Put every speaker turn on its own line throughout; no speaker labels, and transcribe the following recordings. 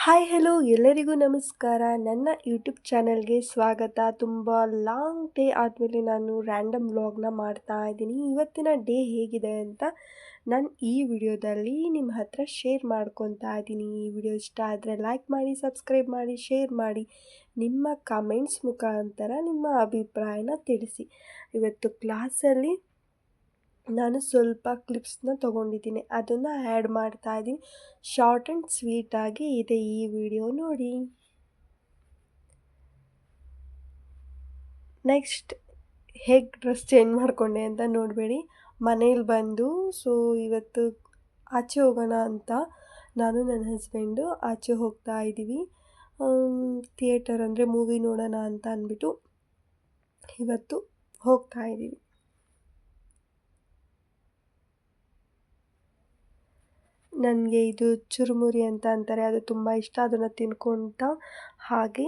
Hi hello ಎಲ್ಲರಿಗೂ ನಮಸ್ಕಾರ. ನನ್ನ ಯೂಟ್ಯೂಬ್ ಚಾನಲ್ಗೆ ಸ್ವಾಗತ. ತುಂಬ ಲಾಂಗ್ ಡೇ ಆದಮೇಲೆ ನಾನು ರ್ಯಾಂಡಮ್ ವ್ಲಾಗ್ನ ಮಾಡ್ತಾ ಇದ್ದೀನಿ. ಇವತ್ತಿನ ಡೇ ಹೇಗಿದೆ ಅಂತ ನಾನು ಈ ವಿಡಿಯೋದಲ್ಲಿ ನಿಮ್ಮ ಹತ್ರ ಶೇರ್ ಮಾಡ್ಕೊತಾ ಇದ್ದೀನಿ. ಈ ವಿಡಿಯೋ ಇಷ್ಟ ಆದರೆ ಲೈಕ್ ಮಾಡಿ, ಸಬ್ಸ್ಕ್ರೈಬ್ ಮಾಡಿ, ಶೇರ್ ಮಾಡಿ, ನಿಮ್ಮ ಕಮೆಂಟ್ಸ್ ಮುಖಾಂತರ ನಿಮ್ಮ ಅಭಿಪ್ರಾಯನ ತಿಳಿಸಿ. ಇವತ್ತು ಕ್ಲಾಸಲ್ಲಿ ನಾನು ಸ್ವಲ್ಪ ಕ್ಲಿಪ್ಸ್ನ ತೊಗೊಂಡಿದ್ದೀನಿ, ಅದನ್ನು ಆ್ಯಡ್ ಮಾಡ್ತಾ ಇದ್ದೀನಿ. ಶಾರ್ಟ್ ಆ್ಯಂಡ್ ಸ್ವೀಟಾಗಿ ಇದೆ ಈ ವಿಡಿಯೋ ನೋಡಿ. ನೆಕ್ಸ್ಟ್ ಹೇಗೆ ಡ್ರೆಸ್ ಚೇಂಜ್ ಮಾಡಿಕೊಂಡೆ ಅಂತ ನೋಡಬೇಡಿ. ಮನೇಲಿ ಬಂದು ಇವತ್ತು ಆಚೆ ಹೋಗೋಣ ಅಂತ ನಾನು ನನ್ನ ಹಸ್ಬೆಂಡು ಆಚೆ ಹೋಗ್ತಾ ಇದ್ದೀವಿ. ಥಿಯೇಟರ್ ಅಂದರೆ ಮೂವಿ ನೋಡೋಣ ಅಂತ ಅಂದ್ಬಿಟ್ಟು ಇವತ್ತು ಹೋಗ್ತಾ ಇದ್ದೀವಿ. ನನಗೆ ಇದು ಚುರುಮುರಿ ಅಂತ ಅಂತಾರೆ, ಅದು ತುಂಬ ಇಷ್ಟ. ಅದನ್ನು ತಿನ್ಕೊಳ್ತಾ ಹಾಗೆ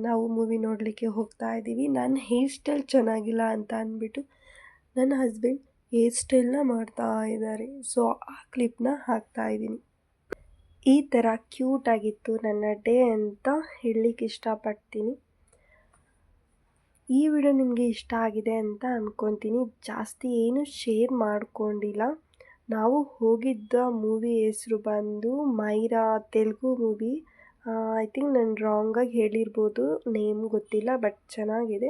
ನಾವು ಮೂವಿ ನೋಡಲಿಕ್ಕೆ ಹೋಗ್ತಾ ಇದ್ದೀವಿ. ನನ್ನ ಹೇರ್ ಸ್ಟೈಲ್ ಚೆನ್ನಾಗಿಲ್ಲ ಅಂತ ಅಂದ್ಬಿಟ್ಟು ನನ್ನ ಹಸ್ಬೆಂಡ್ ಹೇರ್ ಸ್ಟೈಲ್ನ ಮಾಡ್ತಾ ಇದ್ದಾರೆ. ಆ ಕ್ಲಿಪ್ನ ಹಾಕ್ತಾ ಇದ್ದೀನಿ. ಈ ಥರ ಕ್ಯೂಟಾಗಿತ್ತು ನನ್ನ ಡೇ ಅಂತ ಹೇಳಲಿಕ್ಕೆ ಇಷ್ಟಪಡ್ತೀನಿ. ಈ ವಿಡಿಯೋ ನಿಮಗೆ ಇಷ್ಟ ಆಗಿದೆ ಅಂತ ಅಂದ್ಕೊತೀನಿ. ಜಾಸ್ತಿ ಏನು ಶೇರ್ ಮಾಡ್ಕೊಂಡಿಲ್ಲ. ನಾವು ಹೋಗಿದ್ದ ಮೂವಿ ಹೆಸರು ಬಂದು Myra, Telugu movie. I think ನಾನು ರಾಂಗಾಗಿ ಹೇಳಿರ್ಬೋದು, ನೇಮ್ ಗೊತ್ತಿಲ್ಲ, ಬಟ್ ಚೆನ್ನಾಗಿದೆ.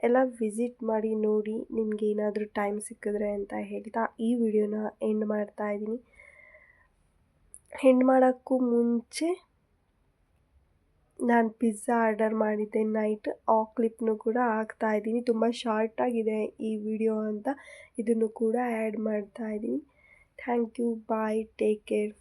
ಎಲ್ಲ ವಿಸಿಟ್ ಮಾಡಿ ನೋಡಿ, ನಿಮ್ಗೆ ಏನಾದರೂ ಟೈಮ್ ಸಿಕ್ಕಿದ್ರೆ ಅಂತ ಹೇಳ್ತಾ ಈ ವಿಡಿಯೋನ ಎಂಡ್ ಮಾಡ್ತಾ ಇದ್ದೀನಿ. ಎಂಡ್ ಮಾಡೋಕ್ಕೂ ಮುಂಚೆ ನಾನು ಪಿಜ್ಜಾ ಆರ್ಡರ್ ಮಾಡಿದ್ದೆ ನೈಟ್, ಆ ಕ್ಲಿಪ್ನು ಕೂಡ ಹಾಕ್ತಾ ಇದ್ದೀನಿ. ತುಂಬ ಶಾರ್ಟಾಗಿದೆ ಈ ವಿಡಿಯೋ ಅಂತ ಇದನ್ನು ಕೂಡ ಆ್ಯಡ್ ಮಾಡ್ತಾ ಇದ್ದೀನಿ. Thank you, bye, take care.